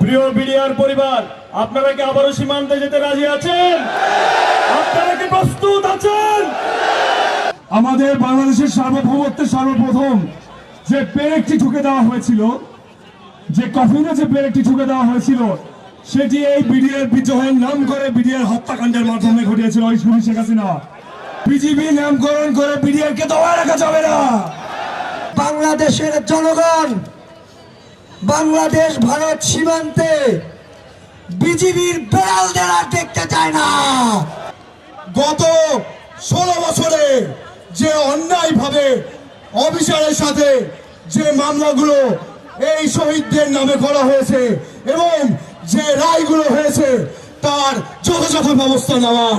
প্রিয় বিডিআর পরিবার, আপনারা কি আবারও সীমান্তে যেতে রাজি আছেন? আপনারা কি প্রস্তুত আছেন? আমাদের বাংলাদেশের সার্বভৌমত্বের সর্বপ্রথম যে পেরেকটি ঠুকে দেওয়া হয়েছিল, যে কফিনে যে পেরেকটি ঠুকে দেওয়া হয়েছিল, সেটি এই বিডিআর বিদ্রোহের নাম করে বিডিআর হত্যাকাণ্ডের মাধ্যমে ঘটিয়েছিল ওই খুনি শেখ হাসিনা। বিজিবি নামকরণ করে বিডিআর কে দমায় রাখা যাবে না। বাংলাদেশের জনগণ বাংলাদেশ ভারত সীমান্তে বিজিবির বেড়াল দেড়া দেখতে চায় না। গত 16 বছরে যে অন্যায়ভাবে অবিচারের সাথে যে মামলাগুলো এই শহীদদের নামে করা হয়েছে এবং যে রায়গুলো হয়েছে তার যথাযথ ব্যবস্থা নেওয়ার,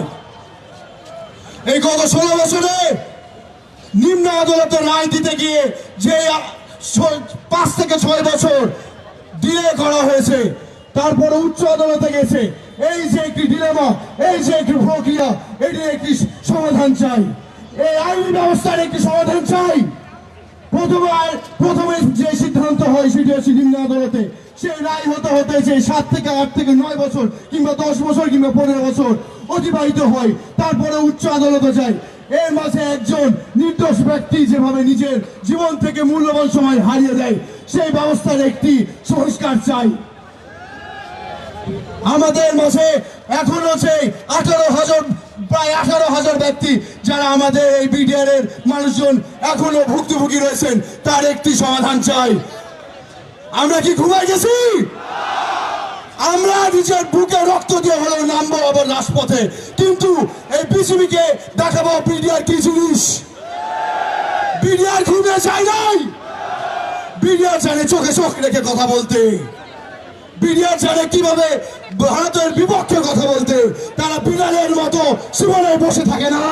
এই গত 16 বছরে নিম্ন আদালতের রায় দিতে গিয়ে যে 5 থেকে 6 বছর ডিলে করা হয়েছে, তারপরে উচ্চ আদালতে গেছে। এই যে একটি ডিলেমা, এই যে একটি প্রক্রিয়া, এটি একটি সমাধান চাই, এই আইনি ব্যবস্থার একটি সমাধান চাই। প্রথমে যে সিদ্ধান্ত হয় সেটি হচ্ছে নিম্ন আদালতে, সেই রায় হতে হতে যে 7 থেকে 8 থেকে 9 বছর কিংবা 10 বছর কিংবা 15 বছর অতিবাহিত হয়, তারপরে উচ্চ আদালতে যায়। এর মাঝে একজন নির্দোষ ব্যক্তি যেভাবে নিজের জীবন থেকে মূল্যবান সময় হারিয়ে দেয়, সেই ব্যবস্থার একটি সংস্কার চাই। আমাদের মাঝে এখন আছে প্রায় 18,000 ব্যক্তি যারা আমাদের এই বিডিআর এর মানুষজন এখনো ভুক্তভোগী রয়েছেন, তার একটি সমাধান চাই। আমরা কি ঘুমাই গেছি? আমরা নিজের বুকে রক্ত দিয়ে হলেও নামবো আবার রাজপথে, কিন্তু এই বিজিবিকে দেখাবো বিডিআর কি জিনিস। বিডিআর ঘুমে যায় নাই, বিডিআর জানে চোখে চোখ রেখে কথা বলতে, বিডিআর জানে কিভাবে ভারতের বিপক্ষে কথা বলতে। তারা বিড়ালের মতো সীমানায় বসে থাকে না।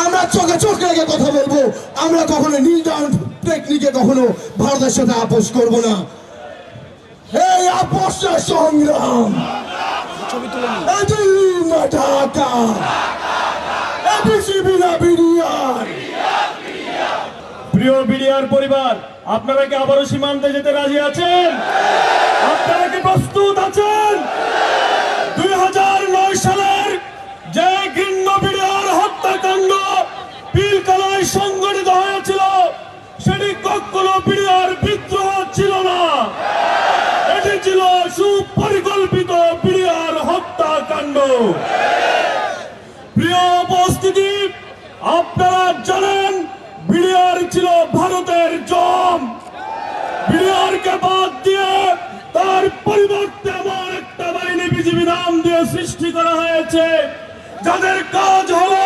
আমরা চোখে চোখ রেখে কথা বলবো। আমরা কখনো নীল ডাউন টেকনিকে কখনো ভারতের সাথে আপোষ করবো না। এই আপোষের সংগ্রাম ঢাকা বিজিবি না বিডিআর। প্রিয় বিডিআর পরিবার, আপনারা কি আবারও সীমান্তে যেতে রাজি আছেন? আপনারা কি প্রস্তুত আছেন? 2009 সালের যে ঘৃণ্য বিডিআর হত্যাকাণ্ড পিলখানায় সংঘটিত হয়েছিল, সেটি কখনো বিডিআর বিদ্রোহ ছিল না, এটি ছিল সুপরিকল্পিত বিডিআর হত্যাকাণ্ড। প্রিয় উপস্থিতি, আপনারা জানেন বিডিআর ছিল ভারতের জম। বিডিআর কে বাদ দিয়ে তার পরিবর্তে এমন একটা বাহিনী বিজিবি নাম দিয়ে সৃষ্টি করা হয়েছে, যাদের কাজ হলো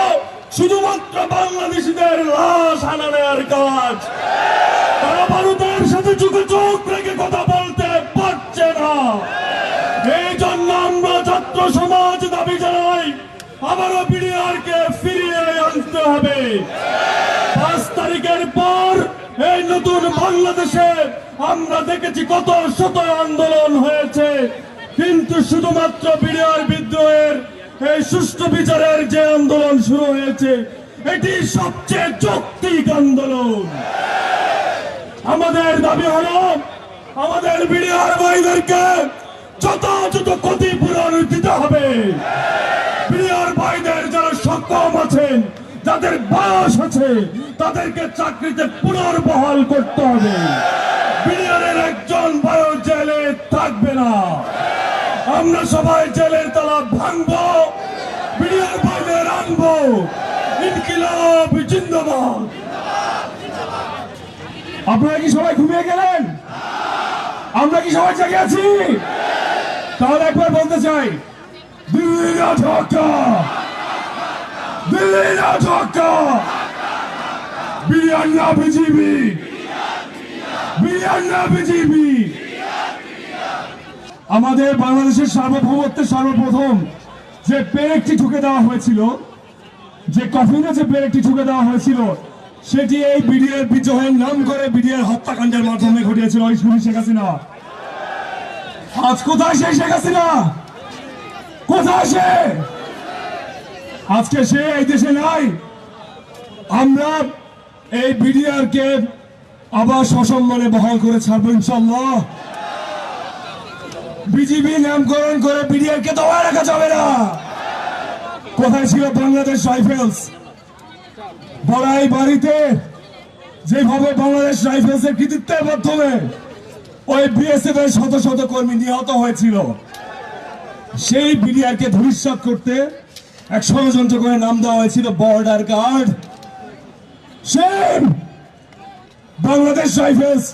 শুধুমাত্র বাংলাদেশিদের লাশ আনা নেওয়ার কাজ। তারা ভারতের সাথে চোখে চোখ রেখে কথা বলতে পারছে না। এই জন্য আমরা ছাত্র সমাজ দাবি জানাই, আবারও বিডিআর কে ফিরিয়ে আনতে হবে। 5 তারিখের পর এই নতুন বাংলাদেশে আমরা দেখেছি কত শত আন্দোলন হয়েছে, কিন্তু শুধুমাত্র বিডিআর বিদ্রোহের এই সুষ্ঠু বিচারের যে আন্দোলন শুরু হয়েছে, এটি সবচেয়ে যৌক্তিক আন্দোলন। আমাদের দাবি হলো আমাদের বিডিআর ভাইদেরকে যথাযথ ক্ষতিপূরণ দিতে হবে। বিডিআর ভাইদের যারা সক্ষম আছেন, যাদের বয়স আছে, তাদেরকে চাকরিতে পুনর্বহাল করতে হবে। বিডিআরের একজন ভাইও জেলে থাকবে না। আমরা সবাই জেলের তালা ভাঙবো, বিডিআর ভাইদের আনবো। ইনকিলাব জিন্দাবাদ। আপনারা কি সবাই ঘুমিয়ে গেলেন? আমরা কি সবাই জেগে আছি? তাহলে একবার বলতে চাই, দিল্লি না ঢাকা, দিল্লি না ঢাকা, বিডিআর না বিজিবি, বিডিআর না বিজিবি। আমাদের বাংলাদেশের সার্বভৌমত্বের সর্বপ্রথম যে পেরেকটি ঠুকে দেওয়া হয়েছিল, যে কফিনে যে পেরেকটি ঠুকে দেওয়া হয়েছিল, সেটি এই বিডিআর বিদ্রোহের নাম করে বিডিআর হত্যাকাণ্ডের মাধ্যমে ঘটিয়েছিল ওই খুনি শেখ হাসিনা। আজ কোথায় সেই শেখ হাসিনা? কোথায় সে? আজকে সে এই দেশে নাই। আমরা এই বিডিআর কে আবার সসম্মানে বহাল করে ছাড়বো ইনশাল্লাহ। বিজিবি নামকরণ করে বিডিআর কে দবায় রাখা যাবে না। কোথায় ছিল বাংলাদেশ রাইফেলস? বড়াই বাড়িতে যেভাবে বাংলাদেশ রাইফেলস এর কৃতিত্বের মাধ্যমে ওই বিএসএফ এর শত শত কর্মী নিহত হয়েছিল, সেই বিডিআর কে ধূলিসাৎ করতে এক ষড়যন্ত্র করে নাম দেওয়া হয়েছিল বর্ডার গার্ড। সেই বাংলাদেশ রাইফেলস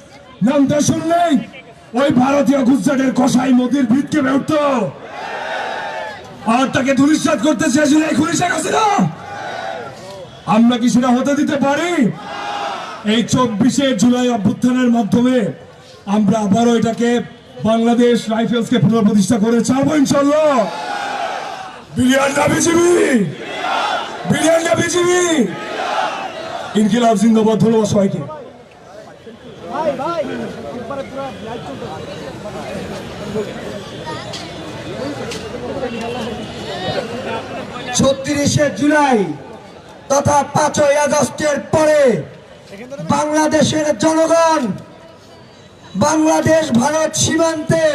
নামটা শুনলেই ওই ভারতীয় গুজরাটের কসাই মোদির ভিত কেঁপে উঠত, আর তাকে ধূলিসাৎ করতে চেয়েছিল এই খুনি শেখ হাসিনা। আমরা কি সেটা হতে দিতে পারি? এই 24শে জুলাই অভ্যুত্থানের মাধ্যমে আমরা আবারও এটাকে বাংলাদেশ রাইফেলসকে পুনঃপ্রতিষ্ঠা করে ছাড়বো ইনশাল্লাহ। বিলিয়ন না বিজিবি, বিলিয়ন না বিজিবি। ইনকিলাব জিন্দাবাদ। ধন্যবাদ সবাইকে। 36শে জুলাই তথা 5ই আগস্টের পরে বাংলাদেশের জনগণ বাংলাদেশ ভারত সীমান্তে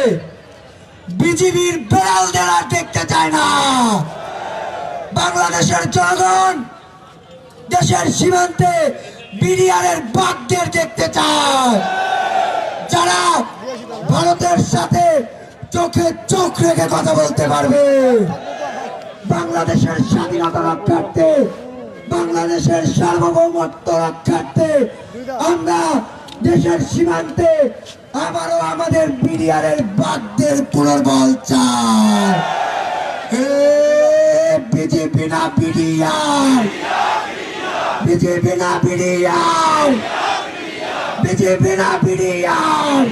বিজিবির বেড়ালদের আর দেখতে চায় না। বাংলাদেশের জনগণ দেশের সীমান্তে বিডিআরের বাঘদের দেখতে চায়, যারা ভারতের সাথে চোখে চোখ রেখে কথা বলতে পারবে। বাংলাদেশের স্বাধীনতা রক্ষার্থে, বাংলাদেশের সার্বভৌমত্ব রক্ষার্থে আমরা দেশের সীমান্তে আবারও আমাদের বিডিআরের বাঘদের পুনর্বল চাই। বিজেপি না বিডিআর, বিজেপি না বিডিআর, বিজেপি না বিডিআর।